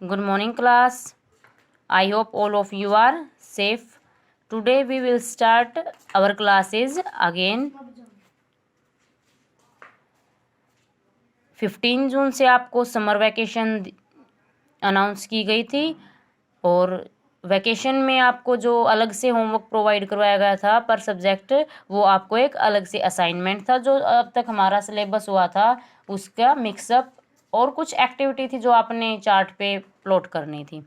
Good morning, class. I hope all of you are safe. Today we will start our classes again. 15 जून से आपको summer vacation announce की गई थी और vacation में आपको जो अलग से होमवर्क प्रोवाइड करवाया गया था पर सब्जेक्ट, वो आपको एक अलग से असाइनमेंट था। जो अब तक हमारा सिलेबस हुआ था उसका मिक्सअप और कुछ एक्टिविटी थी जो आपने चार्ट पे प्लॉट करनी थी।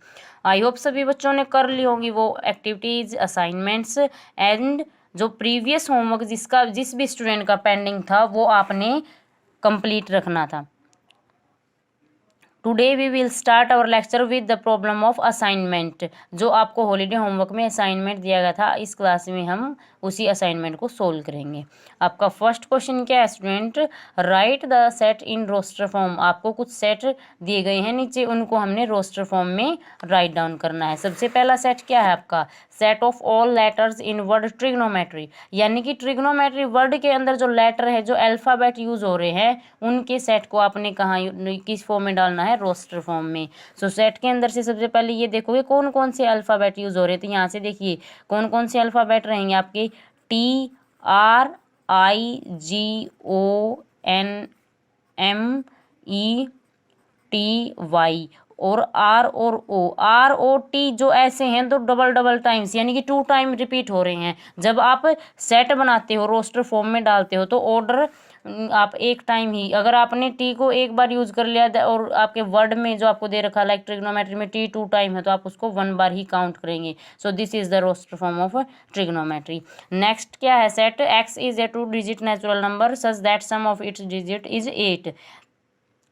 आई होप सभी बच्चों ने कर ली होंगी वो एक्टिविटीज़, असाइनमेंट्स एंड जो प्रीवियस होमवर्क जिस भी स्टूडेंट का पेंडिंग था वो आपने कंप्लीट रखना था। Today we will start our lecture with the problem of assignment. जो आपको हॉलीडे होमवर्क में असाइनमेंट दिया गया था, इस क्लास में हम उसी असाइनमेंट को सोल्व करेंगे। आपका फर्स्ट क्वेश्चन क्या है student? Write the set in roster form. आपको कुछ सेट दिए गए हैं नीचे, उनको हमने रोस्टर फॉर्म में राइट डाउन करना है। सबसे पहला सेट क्या है आपका? Set of all letters in word trigonometry, यानी कि ट्रिग्नोमेट्री वर्ड के अंदर जो लेटर है, जो अल्फ़ाबेट यूज हो रहे हैं, उनके सेट को आपने कहाँ किस फॉर्म में डालना है? रोस्टर फॉर्म में। सो सेट के अंदर से सबसे पहले ये देखोगे कौन कौन से अल्फ़ाबेट यूज हो रहे थे। यहाँ से देखिए कौन कौन से अल्फ़ाबेट रहेंगे आपके? TRIGONMETY और ROT जो ऐसे हैं तो डबल डबल टाइम्स, यानी कि 2 टाइम रिपीट हो रहे हैं। जब आप सेट बनाते हो, रोस्टर फॉर्म में डालते हो, तो ऑर्डर आप एक टाइम ही, अगर आपने टी को एक बार यूज कर लिया और आपके वर्ड में जो आपको दे रखा लाइक ट्रिग्नोमेट्री में टी 2 टाइम है, तो आप उसको 1 बार ही काउंट करेंगे। So this is the roster form of trigonometry. Next क्या है set? X is a 2 digit natural number such that sum of its digit is 8।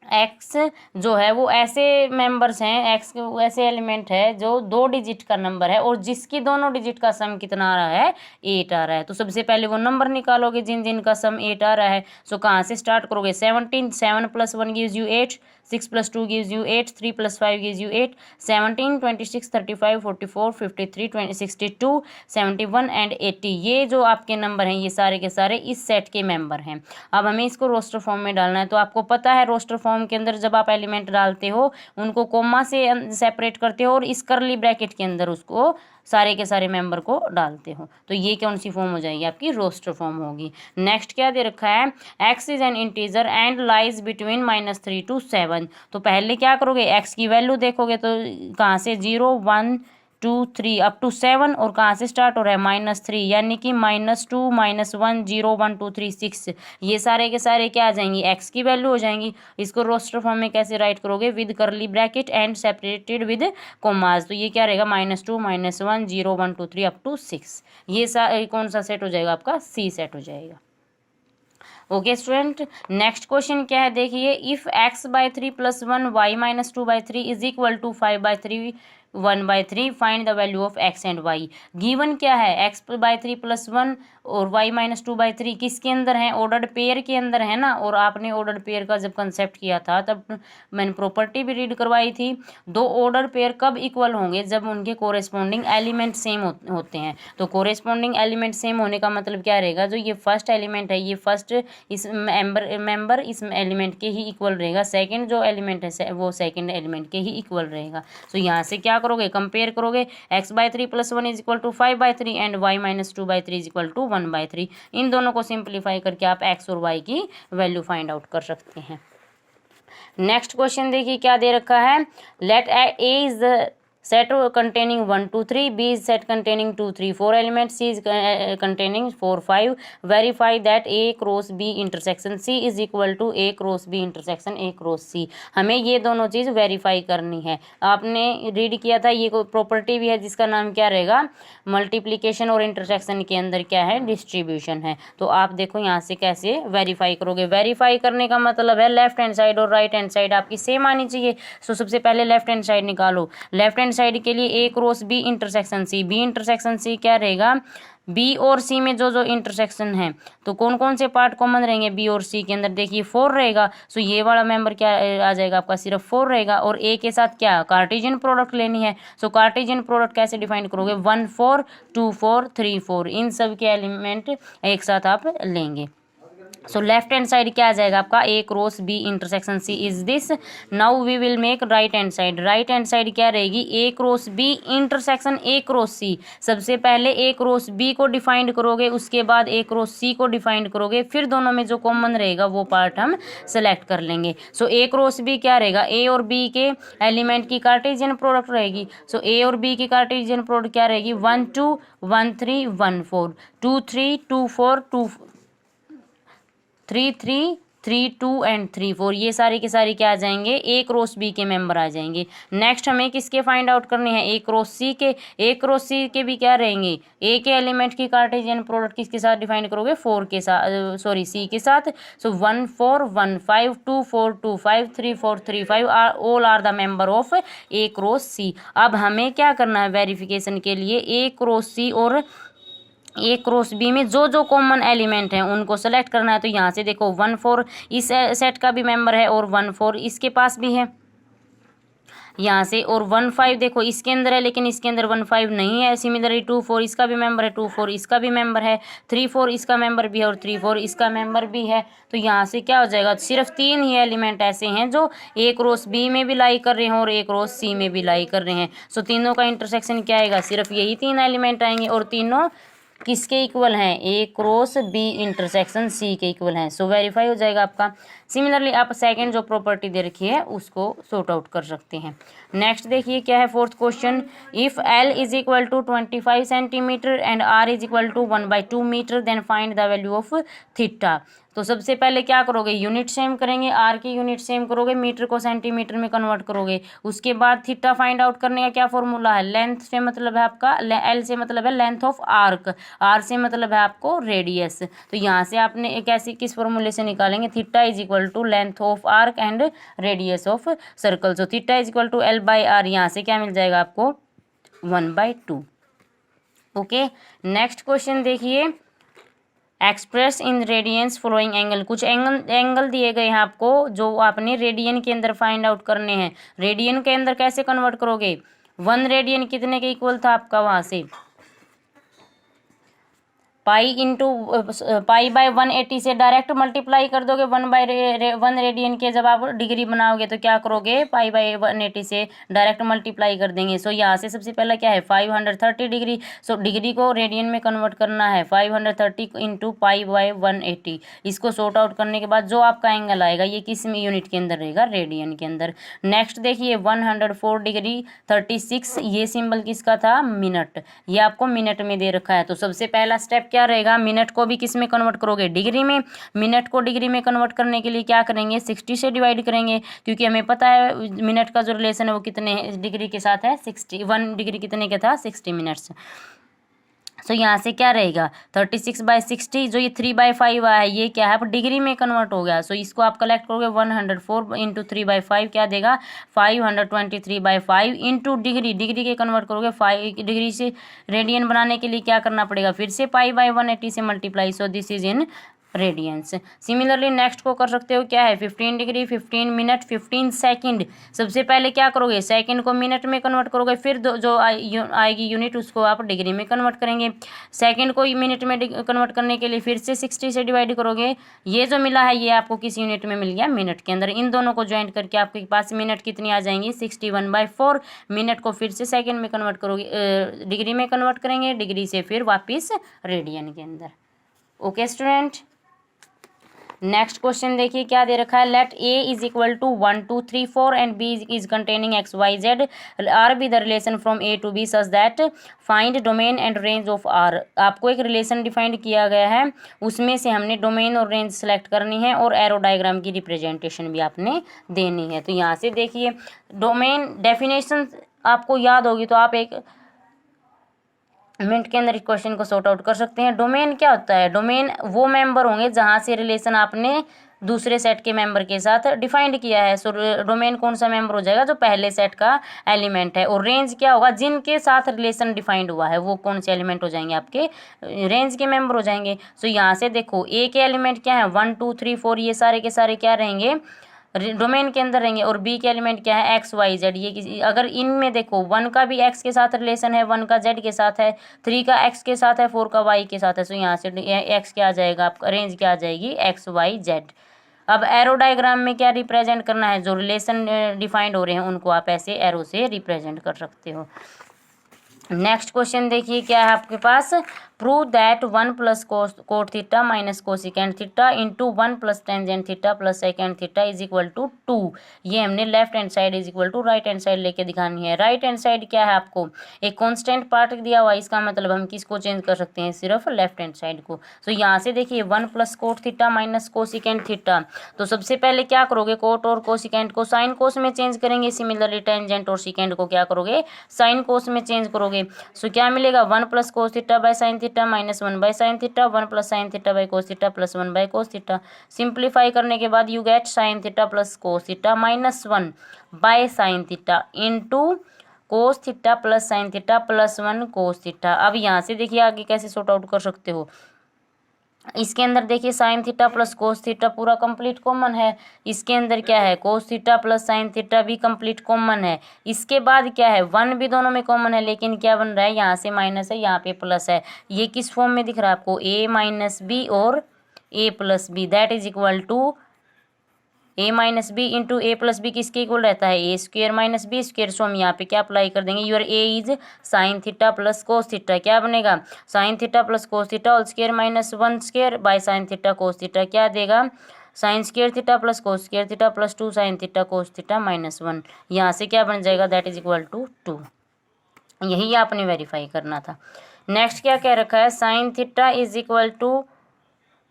X जो है वो ऐसे मेंबर्स हैं, एक्स के ऐसे एलिमेंट है जो 2 डिजिट का नंबर है और जिसकी दोनों डिजिट का सम कितना आ रहा है? 8 आ रहा है। तो सबसे पहले वो नंबर निकालोगे जिन जिन का सम 8 आ रहा है। सो कहाँ से स्टार्ट करोगे? 17, 7 + 1 gives you 8, 6 + 2 gives you 8, 3 + 5 gives you 8, 17, 26, 35, 44, 53, 62, 71 and 80। ये जो आपके नंबर हैं, ये सारे के सारे इस सेट के मेंबर हैं। अब हमें इसको रोस्टर फॉर्म में डालना है। तो आपको पता है रोस्टर फॉर्म के अंदर जब आप एलिमेंट डालते हो उनको कोमा से सेपरेट करते हो और इस करली ब्रैकेट के अंदर उसको सारे के सारे मेंबर को डालते हो। तो ये कौन सी फॉर्म हो जाएगी? आपकी रोस्टर फॉर्म होगी। नेक्स्ट क्या दे रखा है? X is an integer and lies between -3 to 7। तो पहले क्या करोगे? एक्स की वैल्यू देखोगे तो कहाँ से? 0, 1, 2, 3 अप टू 7 और कहाँ से स्टार्ट हो रहा है? -3, यानी कि -2, -1, 0, 1, 2, 3, 6। ये सारे के सारे क्या आ जाएंगी? एक्स की वैल्यू हो जाएंगी। इसको रोस्टर फॉर्म में कैसे राइट करोगे? विद करली bracket and separated with commas. तो ये क्या रहेगा? -2, -1, 0, 1, 2, 3 अप टू 6। ये कौन सा सेट हो जाएगा? आपका सी सेट हो जाएगा। ओके स्टूडेंट, नेक्स्ट क्वेश्चन क्या है देखिए। If x/3 + 1 y-2/3 is equal to 5/3 1/3 find the value of x and y। Given क्या है? x/3 + 1 और y-2/3 किसके अंदर है? ऑर्डर्ड पेयर के अंदर है ना। और आपने ऑर्डर्ड पेयर का जब कंसेप्ट किया था तब मैंने प्रॉपर्टी भी रीड करवाई थी। 2 ऑर्डर पेयर कब इक्वल होंगे? जब उनके कोरेस्पॉन्डिंग एलिमेंट सेम होते हैं। तो कोरेस्पॉन्डिंग एलिमेंट सेम होने का मतलब क्या रहेगा? जो ये फर्स्ट एलिमेंट है, ये फर्स्ट इस मेंबर इस एलिमेंट के ही इक्वल रहेगा। सेकंड जो एलिमेंट है वो सेकंड एलिमेंट के ही इक्वल रहेगा। तो यहाँ से क्या करोगे? कंपेयर करोगे। x/3 + 1 is equal to 5/3 and y-2/3 is equal to 1/3। इन दोनों को सिंप्लीफाई करके आप x और y की वैल्यू फाइंड आउट कर सकते हैं। नेक्स्ट क्वेश्चन देखिए क्या दे रखा है। Let A is the set containing 1, 2, 3, B is set containing 2, 3, 4 elements, C is containing 4, 5. Verify that A cross B intersection C is equal to A cross B intersection A cross C। हमें ये दोनों चीज़ verify करनी है। आपने read किया था, ये कोई प्रॉपर्टी भी है जिसका नाम क्या रहेगा? मल्टीप्लीकेशन और इंटरसेक्शन के अंदर क्या है? डिस्ट्रीब्यूशन है। तो आप देखो यहाँ से कैसे वेरीफाई करोगे। वेरीफाई करने का मतलब है लेफ्ट हैंड साइड और राइट हैंड साइड आपकी सेम आनी चाहिए। सो सबसे पहले लेफ्ट हैंड साइड निकालो। लेफ्ट हैंड साइड के लिए A cross B intersection C. B intersection C क्या रहेगा? बी और सी में जो जो इंटरसेक्शन है, तो कौन कौन से पार्ट कॉमन रहेंगे बी और सी के अंदर? देखिए 4 रहेगा। सो ये वाला मेंबर क्या आ जाएगा आपका? सिर्फ 4 रहेगा। और ए के साथ क्या? कार्टेशियन प्रोडक्ट लेनी है। सो कार्टेशियन प्रोडक्ट कैसे डिफाइन करोगे? 1, 4, 2, 4, 3, 4। इन सब के एलिमेंट एक साथ आप लेंगे। सो लेफ्ट हैंड साइड क्या आ जाएगा आपका, A cross B intersection C is this. Now we will make right hand side. Right hand side क्या रहेगी, A cross B intersection A cross C. सबसे पहले ए क्रॉस बी को defined करोगे, उसके बाद ए क्रॉस सी को डिफाइंड करोगे, फिर दोनों में जो कॉमन रहेगा वो पार्ट हम सेलेक्ट कर लेंगे। सो ए क्रॉस बी क्या रहेगा, ए और बी के एलिमेंट की कार्टेशियन प्रोडक्ट रहेगी। सो ए और बी की कार्टेशियन प्रोडक्ट क्या रहेगी, 1 2 1 3 1 4 2 3 2 4 2 3 3 3 2 एंड 3 4, ये सारे के सारे क्या आ जाएंगे, ए क्रॉस बी के मेंबर आ जाएंगे। नेक्स्ट हमें किसके फाइंड आउट करने हैं, ए क्रॉस सी के। ए क्रॉस सी के भी क्या रहेंगे, ए के एलिमेंट की कार्टेशियन प्रोडक्ट किसके साथ डिफाइन करोगे, 4 के साथ, सॉरी सी के साथ। सो 1 4 1 5 2 4 2 5 3 4 3 5 all are the member of A cross C. अब हमें क्या करना है वेरिफिकेशन के लिए, ए क्रॉस सी और ए क्रॉस बी में जो जो कॉमन एलिमेंट हैं उनको सेलेक्ट करना है। तो यहाँ से देखो 1 4 इस सेट का भी मेंबर है और 1 4 इसके पास भी है यहाँ से, और 1 5 देखो इसके अंदर है लेकिन इसके अंदर 1 5 नहीं है। सिमिलरली 2 4 इसका भी मेंबर है, 2 4 इसका भी मेंबर है, 3 4 इसका मेंबर भी है और 3 4 इसका मेंबर भी है। तो यहाँ से क्या हो जाएगा, सिर्फ 3 ही एलिमेंट ऐसे हैं जो ए क्रॉस बी में भी लाई कर रहे हैं और ए क्रॉस सी में भी लाई कर रहे हैं। सो तीनों का इंटरसेक्शन क्या आएगा, सिर्फ यही 3 एलिमेंट आएंगे और तीनों किसके इक्वल हैं, ए क्रॉस बी इंटरसेक्शन सी के इक्वल हैं। सो वेरीफाई हो जाएगा आपका। सिमिलरली आप सेकंड जो प्रॉपर्टी दे रखी है उसको सॉर्ट आउट कर सकते हैं। नेक्स्ट देखिए क्या है fourth question, if L is equal to 25 centimetre and R is equal to 1/2 metre then find the value of theta. तो सबसे पहले क्या करोगे, यूनिट सेम करेंगे, आर की यूनिट सेम करोगे, मीटर को सेंटीमीटर में कन्वर्ट करोगे। उसके बाद थीटा फाइंड आउट करने का क्या फॉर्मूला है, लेंथ से मतलब है आपका, एल से मतलब है लेंथ ऑफ आर्क, आर से मतलब है आपको रेडियस। तो यहाँ से आपने एक ऐसी किस फॉर्मूले से निकालेंगे, theta is equal to length of arc and radius of circle. So theta is equal to L/R, यहाँ से क्या मिल जाएगा आपको 1/2। ओके नेक्स्ट क्वेश्चन देखिए, express in radians following angle. कुछ एंगल दिए गए हैं आपको जो आपने रेडियन के अंदर फाइंड आउट करने हैं। रेडियन के अंदर कैसे कन्वर्ट करोगे, 1 रेडियन कितने के इक्वल था आपका, वहां से पाई/180 से डायरेक्ट मल्टीप्लाई कर दोगे 1 रेडियन के। जब आप डिग्री बनाओगे तो क्या करोगे, पाई/180 से डायरेक्ट मल्टीप्लाई कर देंगे। सो यहाँ से सबसे पहला क्या है 530 डिग्री। सो डिग्री को रेडियन में कन्वर्ट करना है, 530 इंटू पाई/180। इसको सॉर्ट आउट करने के बाद जो आपका एंगल आएगा ये किस यूनिट के अंदर रहेगा, रेडियन के अंदर। नेक्स्ट देखिए 104 डिग्री 36, ये सिंबल किसका था, मिनट, ये आपको मिनट में दे रखा है। तो सबसे पहला स्टेप क्या रहेगा, मिनट को भी किस में कन्वर्ट करोगे, डिग्री में। मिनट को डिग्री में कन्वर्ट करने के लिए क्या करेंगे, 60 से डिवाइड करेंगे, क्योंकि हमें पता है मिनट का जो रिलेशन है वो कितने डिग्री के साथ है, 60। 1 डिग्री कितने का था, 60 मिनट्स। सो यहाँ से क्या रहेगा 36/60, जो ये 3/5 आया है ये क्या है, अब डिग्री में कन्वर्ट हो गया। सो इसको आप कलेक्ट करोगे 104 इंटू 3/5 क्या देगा 523/5 इंटू डिग्री, डिग्री के कन्वर्ट करोगे 5 डिग्री से रेडियन बनाने के लिए क्या करना पड़ेगा, फिर से पाई/180 से multiply. So this is in radiance. Similarly next को कर सकते हो, क्या है 15 डिग्री 15 मिनट 15 सेकंड। सबसे पहले क्या करोगे, सेकंड को मिनट में कन्वर्ट करोगे, फिर जो आएगी यूनिट उसको आप डिग्री में कन्वर्ट करेंगे। सेकंड को मिनट में कन्वर्ट करने के लिए फिर से 60 से डिवाइड करोगे, ये जो मिला है ये आपको किस यूनिट में मिल गया, मिनट के अंदर। इन दोनों को ज्वाइंट करके आपके पास मिनट कितनी आ जाएंगी 61/4। मिनट को फिर से सेकेंड में कन्वर्ट करोगे, डिग्री में कन्वर्ट करेंगे, डिग्री से फिर वापिस रेडियन के अंदर। ओके स्टूडेंट, नेक्स्ट क्वेश्चन देखिए क्या दे रखा है, let A is equal to 1 2 3 4 and B is containing XYZ, R be the relation from A to B such that find domain and range of R. आपको एक relation defined किया गया है, उसमें से हमने डोमेन और रेंज सेलेक्ट करनी है और एरो डायग्राम की रिप्रेजेंटेशन भी आपने देनी है। तो यहाँ से देखिए डोमेन डेफिनेशन आपको याद होगी तो आप एक मिनट के अंदर इस क्वेश्चन को सॉर्ट आउट कर सकते हैं। डोमेन क्या होता है, डोमेन वो मेंबर होंगे जहां से रिलेशन आपने दूसरे सेट के मेंबर के साथ डिफाइंड किया है। सो डोमेन कौन सा मेंबर हो जाएगा, जो पहले सेट का एलिमेंट है। और रेंज क्या होगा, जिनके साथ रिलेशन डिफाइंड हुआ है वो कौन से एलिमेंट हो जाएंगे, आपके रेंज के मेंबर हो जाएंगे। सो यहाँ से देखो ए के एलिमेंट क्या है 1 2 3 4, ये सारे के सारे क्या रहेंगे डोमेन के अंदर रहेंगे, और बी के एलिमेंट क्या है, एक्स वाई जेड। ये किसी अगर इनमें देखो 1 का भी एक्स के साथ रिलेशन है, 1 का जेड के साथ है, 3 का एक्स के साथ है, 4 का वाई के साथ है, तो यहाँ से एक्स क्या आ जाएगा आपका, रेंज क्या आ जाएगी, एक्स वाई जेड। अब एरो डायग्राम में क्या रिप्रेजेंट करना है, जो रिलेशन डिफाइंड हो रहे हैं उनको आप ऐसे एरो से रिप्रेजेंट कर सकते हो। नेक्स्ट क्वेश्चन देखिए क्या है आपके पास, prove that 1 plus cot theta minus cosecant theta into 1 plus tangent theta plus secant theta is equal to 2। ये हमने left hand side is equal to right hand side लेके दिखानी है। राइट हैंड साइड क्या है आपको, एक कांस्टेंट पार्ट दिया हुआ है, इसका मतलब हम किसको चेंज कर सकते हैं, सिर्फ लेफ्ट हैंड साइड को। तो यहाँ से देखिए 1 plus cot theta minus cosecant theta, तो सबसे पहले क्या करोगे, कोट और कोसिकेंट को साइन कोस में चेंज करेंगे, सिमिलरली टेंजेंट और सिकेंट को क्या करोगे, साइन कोस में चेंज करोगे। सो क्या मिलेगा, 1 plus cos theta by sine theta minus 1 bye sine theta, 1 plus sine theta by cos theta plus 1 by cos theta. Simplify करने के बाद you get sign theta plus cos theta minus 1 bye sine theta into cos theta plus sign theta plus 1 cos theta. अब यहाँ से देखिए आगे कैसे sort out कर सकते हो, इसके अंदर देखिए sign theta plus cos theta पूरा कंप्लीट कॉमन है, इसके अंदर क्या है, cos theta plus sine theta भी कंप्लीट कॉमन है, इसके बाद क्या है, 1 भी दोनों में कॉमन है, लेकिन क्या बन रहा है, यहाँ से माइनस है, यहाँ पे प्लस है। ये किस फॉर्म में दिख रहा है आपको, ए माइनस बी और A plus B, that is equal to A minus B into A plus B किसके इक्वल रहता है, A square minus B square. So हम यहाँ पे क्या अप्लाई कर देंगे, your A is sine theta plus cos theta, क्या बनेगा, sine theta plus cos theta whole square minus 1 square by sine theta cos theta, क्या देगा, sine square theta plus cos square theta plus 2 sign theta cos theta minus 1। यहाँ से क्या बन जाएगा, that is equal to 2। यही आपने verify करना था। नेक्स्ट क्या कह रखा है, sine theta is equal to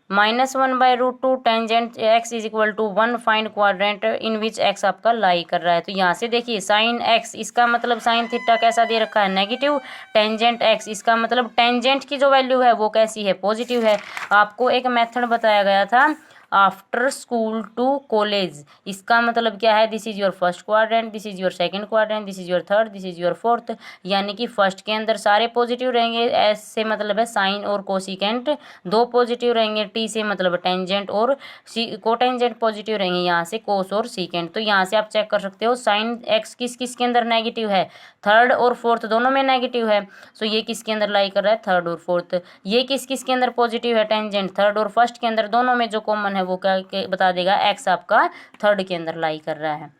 -1 by root 2 tangent x is equal to 1 find quadrant in which x आपका लाई कर रहा है। तो यहाँ से देखिए साइन एक्स, इसका मतलब साइन थीटा कैसा दे रखा है, नेगेटिव, टेंजेंट एक्स, इसका मतलब टेंजेंट की जो वैल्यू है वो कैसी है, पॉजिटिव है। आपको एक मेथड बताया गया था आफ्टर स्कूल टू कॉलेज, इसका मतलब क्या है, this is your first quadrant, this is your second quadrant, this is your third, this is your fourth, यानी कि फर्स्ट के अंदर सारे पॉजिटिव रहेंगे, एस से मतलब है साइन और कोसिकेंट, 2 पॉजिटिव रहेंगे, टी से मतलब टेंजेंट और कोटेंजेंट पॉजिटिव रहेंगे, यहाँ से कोस और सीकेंट। तो यहाँ से आप चेक कर सकते हो साइन एक्स किस किस के अंदर नेगेटिव है, थर्ड और फोर्थ दोनों में नेगेटिव है। सो ये किसके अंदर लाई कर रहा है, थर्ड और फोर्थ। ये किस किस के अंदर पॉजिटिव है, टेंजेंट, थर्ड और फर्स्ट के अंदर, दोनों में जो कॉमन है वो क्या बता देगा, एक्स आपका थर्ड के अंदर लाई कर रहा है।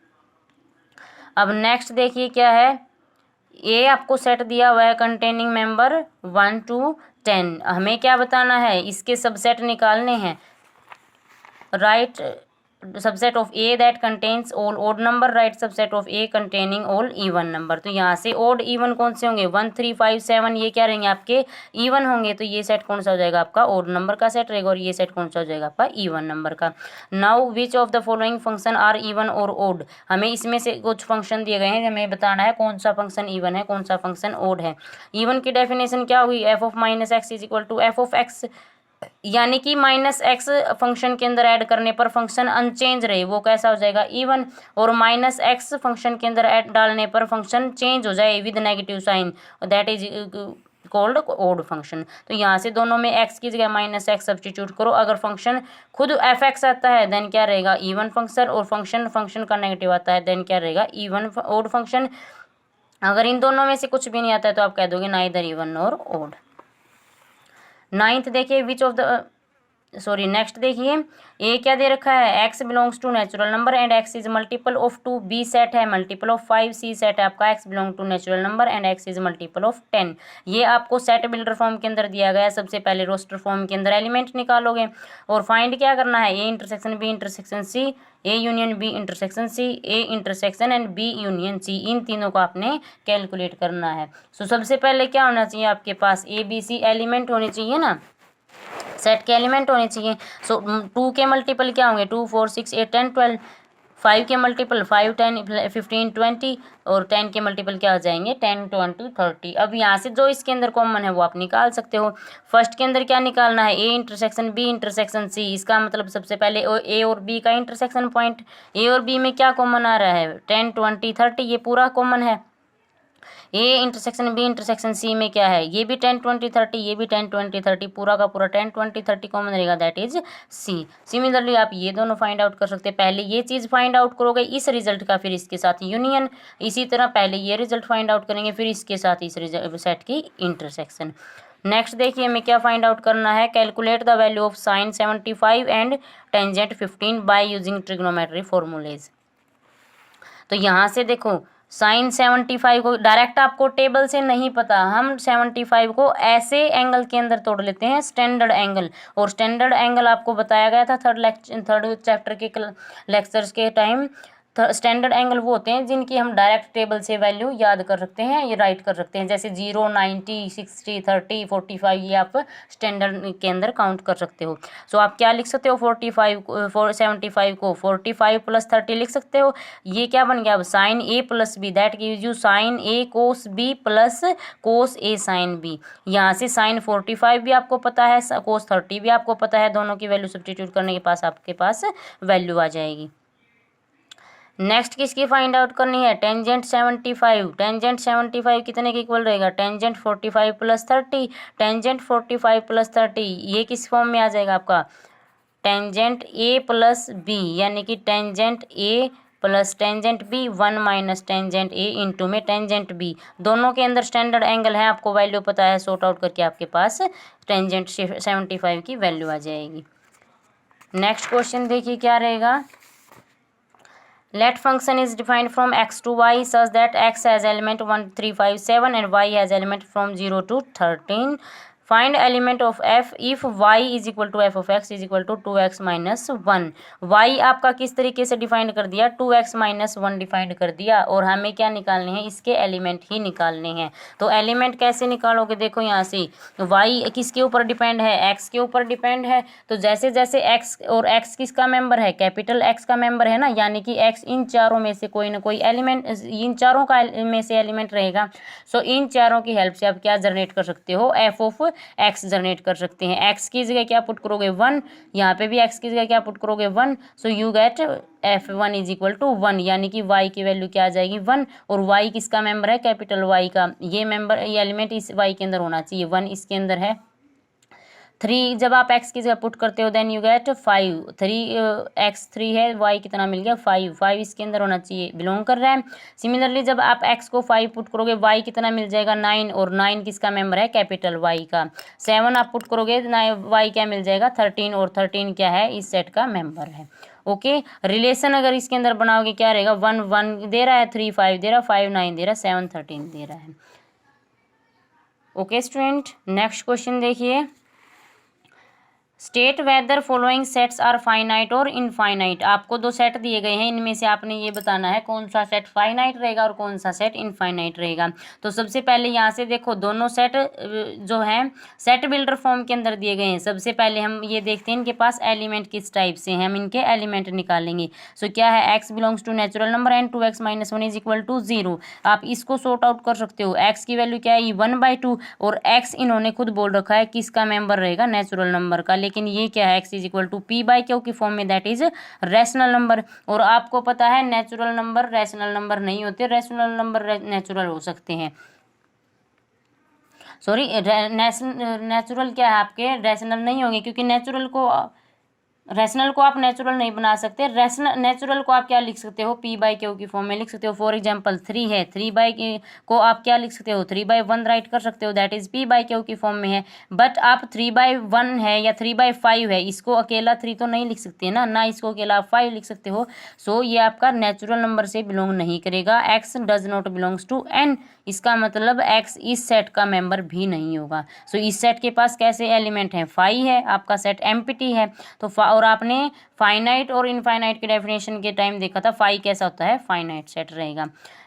अब नेक्स्ट देखिए क्या है, ये आपको सेट दिया हुआ है कंटेनिंग मेंबर 1 to 10, हमें क्या बताना है, इसके सबसेट निकालने हैं। Write subset of A that contains all odd number, write subset of A containing all even number. तो यहाँ से ओड इवन कौन से होंगे, 1 3 5 7, ये क्या रहेंगे आपके इवन होंगे, तो ये सेट कौन सा हो जाएगा आपका, ओड नंबर का सेट रहेगा, और ये सेट कौन सा हो जाएगा आपका, इवन नंबर का। Now which of the following function are even और ओड, हमें इसमें से कुछ फंक्शन दिए गए हैं, हमें बताना है कौन सा फंक्शन इवन है, कौन सा फंक्शन ओड है। इवन की डेफिनेशन क्या हुई, F of minus x is equal to F of x, यानी कि माइनस एक्स फंक्शन के अंदर ऐड करने पर फंक्शन अनचेंज रहे, वो कैसा हो जाएगा, इवन। और माइनस एक्स फंक्शन के अंदर ऐड डालने पर फंक्शन चेंज हो जाए with negative sign, that is called odd function. तो यहाँ से दोनों में एक्स की जगह माइनस एक्स सब्स्टिट्यूट करो, अगर फंक्शन खुद एफ एक्स आता है देन क्या रहेगा, इवन फंक्शन, और फंक्शन का नेगेटिव आता है देन क्या रहेगा, इवन ओड फंक्शन। अगर इन दोनों में से कुछ भी नहीं आता है तो आप कह दोगे नाइदर इवन और ओड। 9th देखिए विच ऑफ द नेक्स्ट देखिए, ए क्या दे रखा है, x belongs to natural number and x is multiple of 2, B set है मल्टीपल ऑफ 5, सी सेट है आपका x belong to natural number and x is multiple of 10। ये आपको सेट बिल्डर फॉर्म के अंदर दिया गया है, सबसे पहले रोस्टर फॉर्म के अंदर एलिमेंट निकालोगे और फाइंड क्या करना है, A intersection B intersection C, A union B intersection C, A intersection and B union C, इन तीनों को आपने कैलकुलेट करना है। सो सबसे पहले क्या होना चाहिए आपके पास, ए बी सी एलिमेंट होने चाहिए ना, सेट के एलिमेंट होने चाहिए। सो 2 के मल्टीपल क्या होंगे, 2 4 6 8 10 12, 5 के मल्टीपल 5 10 15 20, और 10 के मल्टीपल क्या हो जाएंगे, 10 20 30। अब यहाँ से जो इसके अंदर कॉमन है वो आप निकाल सकते हो। फर्स्ट के अंदर क्या निकालना है, A intersection B intersection C, इसका मतलब सबसे पहले ए और बी का इंटरसेक्शन पॉइंट, ए और बी में क्या कॉमन आ रहा है, 10 20 30, ये पूरा कॉमन है। A intersection B intersection C में क्या है, ये भी 10 20 30, ये भी 10 20 30, पूरा का पूरा 10 20 30 कॉमन रहेगा, दैट इज सी। सिमिलरली आप ये दोनों फाइंड आउट कर सकते हैं, पहले ये चीज़ फाइंड आउट करोगे इस रिजल्ट का, फिर इसके साथ यूनियन, इसी तरह पहले ये रिजल्ट फाइंड आउट करेंगे फिर इसके साथ इस सेट की इंटरसेक्शन। नेक्स्ट देखिए हमें क्या फाइंड आउट करना है, calculate the value of sine 75 and tangent 15 by using trigonometry formulas. तो यहाँ से देखो साइन 75 को डायरेक्ट आपको टेबल से नहीं पता, हम 75 को ऐसे एंगल के अंदर तोड़ लेते हैं, स्टैंडर्ड एंगल, और स्टैंडर्ड एंगल आपको बताया गया था थर्ड चैप्टर के लेक्चर्स के टाइम। स्टैंडर्ड एंगल वो होते हैं जिनकी हम डायरेक्ट टेबल से वैल्यू याद कर सकते हैं, ये राइट कर सकते हैं, जैसे 0 90 60 30 45, ये आप स्टैंडर्ड के अंदर काउंट कर सकते हो। सो आप क्या लिख सकते हो, 75 को 45 + 30 लिख सकते हो। ये क्या बन गया अब, sine A plus B, that gives you sine A cos B plus cos A sine B. यहाँ से साइन 45 भी आपको पता है, कोस 30 भी आपको पता है, दोनों की वैल्यू सब्स्टिट्यूट करने के पास आपके पास वैल्यू आ जाएगी। नेक्स्ट किसकी फाइंड आउट करनी है, टेंजेंट 75। टेंजेंट 75 कितने के इक्वल रहेगा, टेंजेंट 45 + 30, टेंजेंट 45 + 30 ये किस फॉर्म में आ जाएगा आपका, टेंजेंट ए प्लस बी, यानी कि tangent A plus tangent B 1 minus tangent A into में टेंजेंट बी, दोनों के अंदर स्टैंडर्ड एंगल है, आपको वैल्यू पता है, सॉर्ट आउट करके आपके पास टेंजेंट 75 की वैल्यू आ जाएगी। नेक्स्ट क्वेश्चन देखिए क्या रहेगा, let function is defined from x to y such that x has element 1 3 5 7 and y has element from 0 to 13. Find element of f if y is equal to f of x is equal to 2x minus 1. y आपका किस तरीके से define कर दिया, 2x minus 1 defined कर दिया, और हमें क्या निकालने हैं, इसके एलिमेंट ही निकालने हैं। तो एलिमेंट कैसे निकालोगे, देखो यहाँ से y किसके ऊपर डिपेंड है, x के ऊपर डिपेंड है, तो जैसे जैसे x, और x किसका मेंबर है, कैपिटल x का मेंबर है ना, यानी कि x इन चारों में से कोई ना कोई एलिमेंट, इन चारों का में से एलिमेंट रहेगा। सो इन चारों की हेल्प से आप क्या जनरेट कर सकते हो, f ऑफ x जनरेट कर सकते हैं। x की जगह क्या पुट करोगे 1, यहाँ पे भी x की जगह क्या पुट करोगे 1, so you get f1 is equal to 1, यानी कि y की वैल्यू क्या आ जाएगी 1, और y किसका मेंबर है, कैपिटल Y का, ये मेंबर, ये एलिमेंट इस y के अंदर होना चाहिए, 1 इसके अंदर है। 3 जब आप x की जगह पुट करते हो देन यू गेट 5, 3 है, y कितना मिल गया 5 इसके अंदर होना चाहिए, बिलोंग कर रहा है। सिमिलरली जब आप x को 5 पुट करोगे y कितना मिल जाएगा 9, और 9 किसका मेंबर है, कैपिटल Y का। 7 आप पुट करोगे y क्या मिल जाएगा 13, और 13 क्या है, इस सेट का मेंबर है। ओके रिलेशन अगर इसके अंदर बनाओगे क्या रहेगा, 1 1 दे रहा है, 3 5 दे रहा है, 5 9 दे रहा है, 7 13 दे रहा है। ओके स्टूडेंट, नेक्स्ट क्वेश्चन देखिए, state whether following sets are finite और इनफाइनाइट। आपको 2 सेट दिए गए हैं, इनमें से आपने ये बताना है कौन सा सेट फाइनाइट रहेगा और कौन सा सेट इनफाइनाइट रहेगा। तो सबसे पहले यहाँ से देखो दोनों सेट जो हैं सेट बिल्डर फॉर्म के अंदर दिए गए हैं। सबसे पहले हम ये देखते हैं इनके पास एलिमेंट किस टाइप से हैं, हम इनके एलिमेंट निकालेंगे। सो क्या है, x belongs to natural number and 2x - 1 is equal to 0। आप इसको सॉर्ट आउट कर सकते हो, x की वैल्यू क्या है 1/2, और x इन्होंने खुद बोल रखा है किसका मेंबर रहेगा, नेचुरल नंबर का, लेकिन ये क्या है x is equal to p/q की फॉर्म में, दैट इज रैशनल नंबर। और आपको पता है नेचुरल नंबर रैशनल नंबर नहीं होते, रैशनल नंबर नेचुरल हो सकते हैं, सॉरी नेचुरल क्या है आपके रैशनल नहीं होंगे, क्योंकि रैशनल को आप नेचुरल नहीं बना सकते। नेचुरल को आप क्या लिख सकते हो, p/q की फॉर्म में लिख सकते हो। फॉर एग्जांपल 3 है, 3/q को आप क्या लिख सकते हो, 3/1 राइट कर सकते हो, दैट इज p/q की फॉर्म में है। बट आप 3/1 है या 3/5 है, इसको अकेला 3 तो नहीं लिख सकते ना इसको अकेला आप 5 लिख सकते हो। सो ये आपका नेचुरल नंबर से बिलोंग नहीं करेगा। x does not belongs to n, इसका मतलब x इस सेट का मेंबर भी नहीं होगा। सो इस सेट के पास कैसे एलिमेंट है, 5 है, आपका सेट एम्प्टी है। तो और आपने फाइनाइट और इनफाइनाइट के डेफिनेशन के टाइम देखा था 5 कैसा होता है, फाइनाइट सेट रहेगा।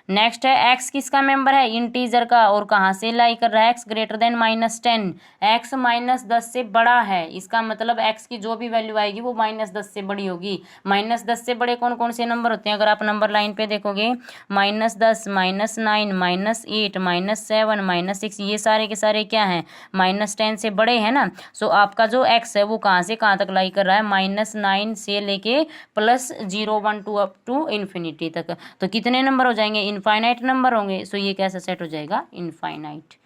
नेक्स्ट है x किसका मेंबर है, इंटीजर का, और कहाँ से लाई कर रहा है, x ग्रेटर देन -10, x -10 से बड़ा है, इसका मतलब x की जो भी वैल्यू आएगी वो -10 से बड़ी होगी। -10 से बड़े कौन कौन से नंबर होते हैं, अगर आप नंबर लाइन पे देखोगे -10 -9 -8 -7 -6, ये सारे के सारे क्या हैं, -10 से बड़े हैं ना। सो आपका जो x है वो कहाँ से कहाँ तक लाई कर रहा है, -9 से लेके +0 1 2 अप टू इन्फिनिटी तक। तो कितने नंबर हो जाएंगे? इनफाइनाइट नंबर होंगे। सो ये कैसा सेट हो जाएगा? इनफाइनाइट।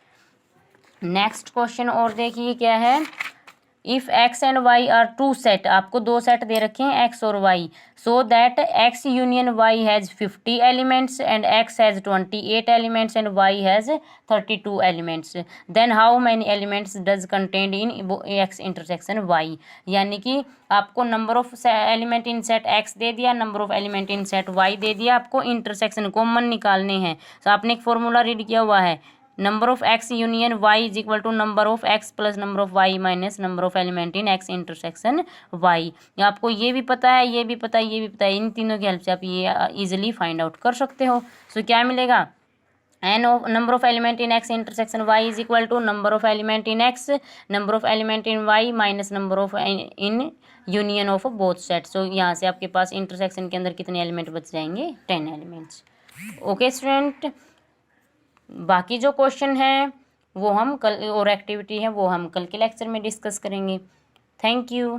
नेक्स्ट क्वेश्चन और देखिए क्या है। If X and Y are two set, आपको दो सेट दे रखे हैं एक्स और Y, so that X union Y has 50 elements and X has 28 elements and Y has 32 elements, then how many elements does contained in x intersection Y. यानी कि आपको number of element in set X दे दिया, number of element in set Y दे दिया, आपको intersection common निकालने हैं। तो आपने एक फॉर्मूला रीड किया हुआ है, number of x union y is equal to number of x plus number of y minus number of element in x intersection y. आपको ये भी पता है, ये भी पता है, ये भी पता है, इन तीनों की हेल्प से आप ये इजिली फाइंड आउट कर सकते हो। सो क्या मिलेगा? N of number of element in x intersection Y is equal to number of element in X, number of element in Y minus number of in union of both set. So यहाँ से आपके पास intersection के अंदर कितने element बच जाएंगे? 10 elements. Okay student, बाकी जो क्वेश्चन है वो हम कल, और एक्टिविटी है वो हम कल के लेक्चर में डिस्कस करेंगे। Thank you.